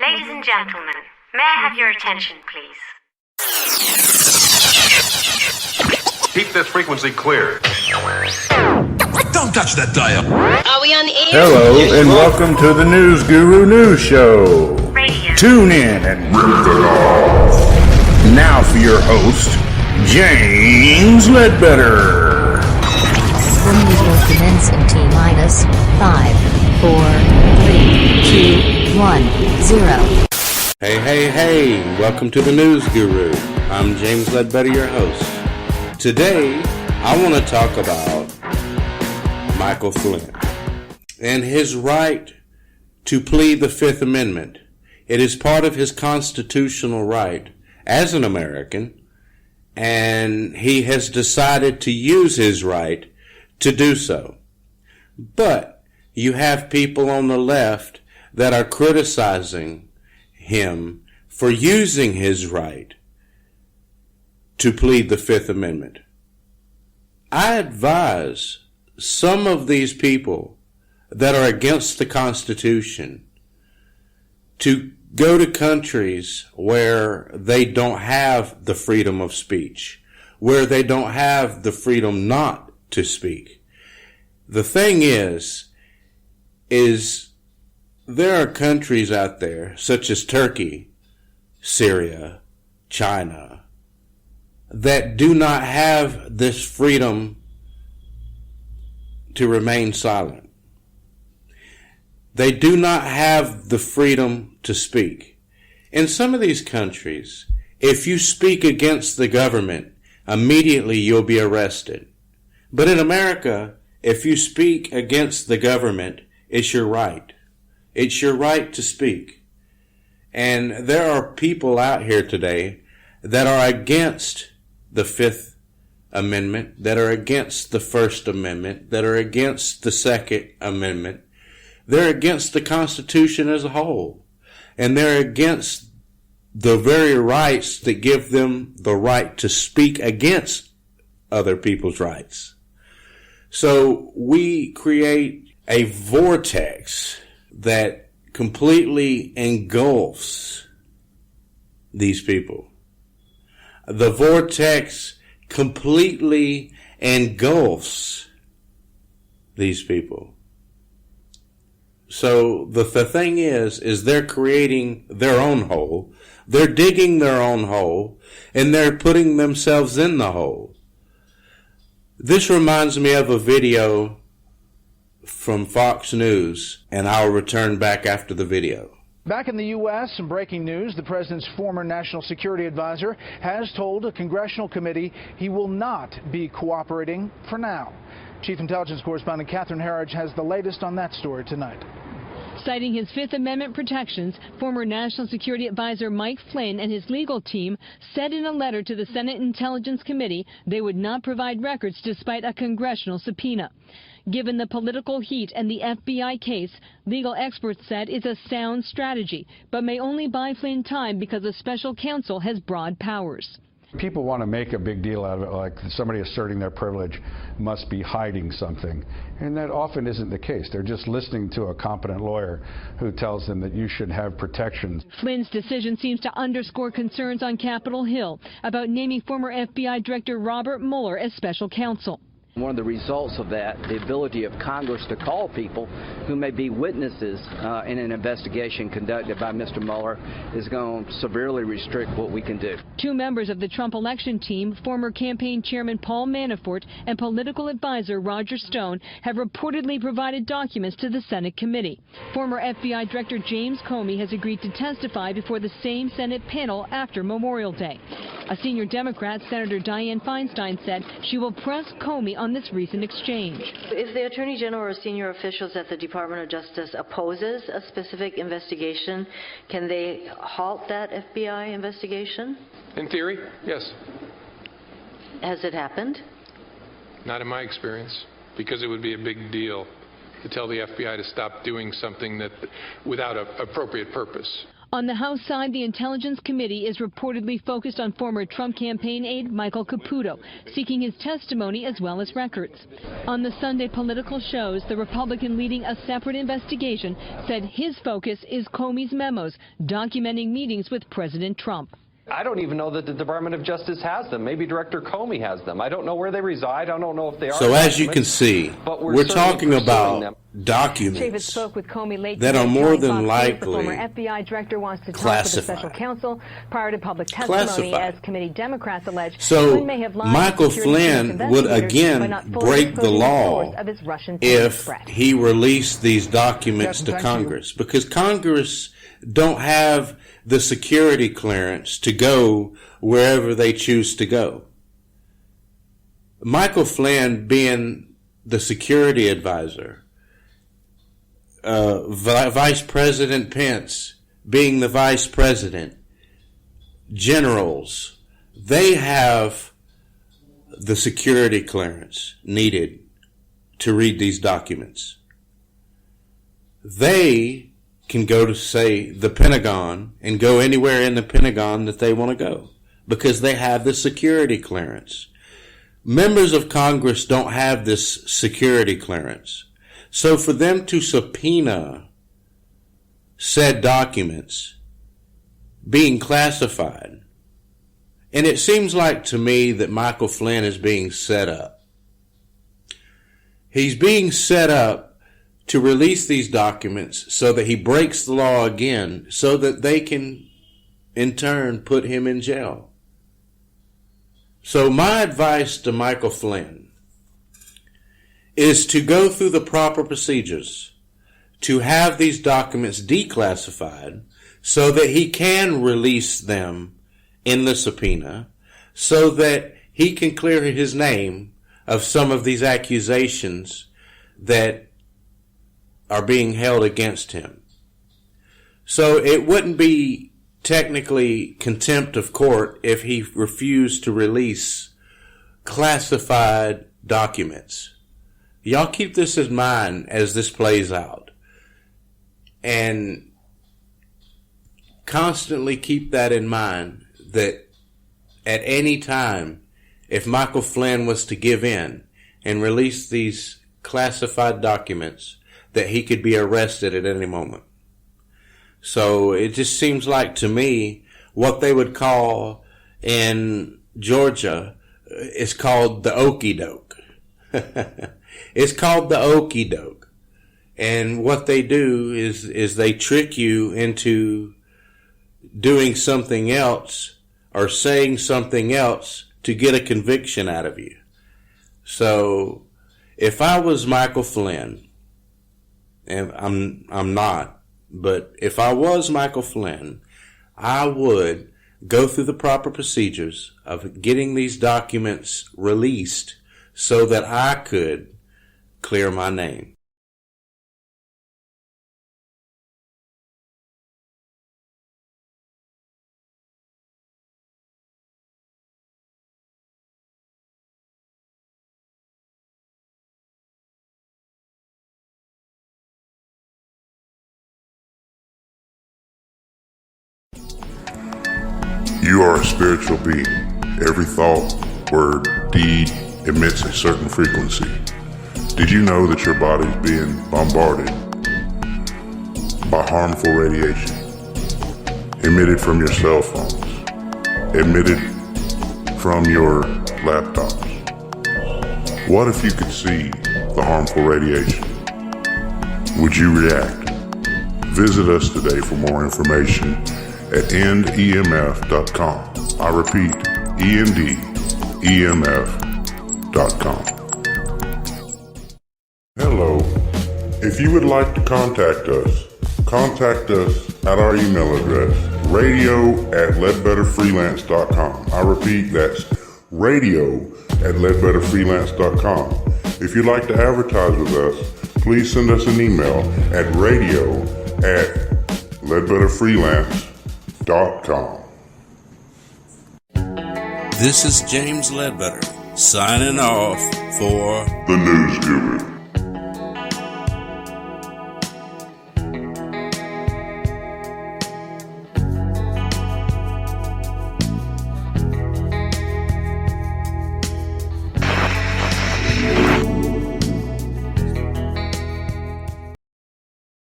Ladies and gentlemen, may I have your attention, please? Keep this frequency clear. Don't touch that dial. Are we on the air? Hello and welcome to the News Guru News Show. Radio. Tune in and rip it off. Now for your host, James Ledbetter. The news will commence in T-minus 5, 4, 3, 2, 1, 0. Hey, welcome to the News Guru. I'm James Ledbetter, your host. Today, I want to talk about Micheal Flynn and his right to plead the Fifth Amendment. It is part of his constitutional right as an American, and he has decided to use his right to do so. But you have people on the left that are criticizing him for using his right to plead the Fifth Amendment. I advise some of these people that are against the Constitution to go to countries where they don't have the freedom of speech, where they don't have the freedom not to speak. The thing is there are countries out there, such as Turkey, Syria, China, that do not have this freedom to remain silent. They do not have the freedom to speak. In some of these countries, if you speak against the government, immediately you'll be arrested. But in America, if you speak against the government, it's your right. It's your right to speak. And there are people out here today that are against the Fifth Amendment, that are against the First Amendment, that are against the Second Amendment. They're against the Constitution as a whole. And they're against the very rights that give them the right to speak against other people's rights. So we create a vortex that completely engulfs these people. The vortex completely engulfs these people. So the thing is they're creating their own hole. They're digging their own hole, and they're putting themselves in the hole. This reminds me of a video from Fox News, and I'll return back after the video. Back in the U.S., some breaking news. The president's former national security advisor has told a congressional committee he will not be cooperating for now. Chief Intelligence Correspondent Catherine Herridge has the latest on that story tonight. Citing his Fifth Amendment protections, former National Security Advisor Mike Flynn and his legal team said in a letter to the Senate Intelligence Committee they would not provide records despite a congressional subpoena. Given the political heat and the FBI case, legal experts said it's a sound strategy, but may only buy Flynn time because a special counsel has broad powers. People want to make a big deal out of it, like somebody asserting their privilege must be hiding something. And that often isn't the case. They're just listening to a competent lawyer who tells them that you should have protections. Flynn's decision seems to underscore concerns on Capitol Hill about naming former FBI Director Robert Mueller as special counsel. One of the results of that, the ability of Congress to call people who may be witnesses in an investigation conducted by Mr. Mueller, is going to severely restrict what we can do. Two members of the Trump election team, former campaign chairman Paul Manafort and political advisor Roger Stone, have reportedly provided documents to the Senate committee. Former FBI Director James Comey has agreed to testify before the same Senate panel after Memorial Day. A senior Democrat, Senator Dianne Feinstein, said she will press Comey on this recent exchange. If the Attorney General or senior officials at the Department of Justice opposes a specific investigation, can they halt that FBI investigation? In theory, yes. Has it happened? Not in my experience, because it would be a big deal to tell the FBI to stop doing something that without an appropriate purpose. On the House side, the Intelligence Committee is reportedly focused on former Trump campaign aide Michael Caputo, seeking his testimony as well as records. On the Sunday political shows, the Republican leading a separate investigation said his focus is Comey's memos documenting meetings with President Trump. I don't even know that the Department of Justice has them. Maybe Director Comey has them. I don't know where they reside. I don't know if they are. So as you can see, we're talking about documents David spoke with Comey late that are more than likely the former FBI director wants to talk to the special counsel prior to public testimony, as committee Democrats allege. So Flynn may have lied Michael to security Flynn would again break the law if he released these documents to Congress, because Congress don't have the security clearance to go wherever they choose to go. Michael Flynn being the security advisor, Vice President Pence being the vice president, generals, they have the security clearance needed to read these documents. They can go to, say, the Pentagon and go anywhere in the Pentagon that they want to go because they have the security clearance. Members of Congress don't have this security clearance. So for them to subpoena said documents being classified, and it seems like to me that Michael Flynn is being set up. He's being set up to release these documents so that he breaks the law again, so that they can, in turn, put him in jail. So my advice to Michael Flynn is to go through the proper procedures to have these documents declassified so that he can release them in the subpoena, so that he can clear his name of some of these accusations that are being held against him. So it wouldn't be technically contempt of court if he refused to release classified documents. Y'all keep this in mind as this plays out. And constantly keep that in mind, that at any time, if Michael Flynn was to give in and release these classified documents, that he could be arrested at any moment. So it just seems like to me what they would call in Georgia is called the okie doke. It's called the okie doke. And what they do is they trick you into doing something else or saying something else to get a conviction out of you. So if I was Michael Flynn, and I'm not, but if I was Michael Flynn, I would go through the proper procedures of getting these documents released so that I could clear my name. You are a spiritual being. Every thought, word, deed emits a certain frequency. Did you know that your body is being bombarded by harmful radiation emitted from your cell phones, emitted from your laptops? What if you could see the harmful radiation? Would you react? Visit us today for more information at endemf.com. I repeat, endemf.com. Hello. If you would like to contact us at our email address, radio@ledbetterfreelance.com. I repeat, that's radio@ledbetterfreelance.com. If you'd like to advertise with us, please send us an email at radio@ledbetterfreelance.com. This is James Ledbetter signing off for The News Guru.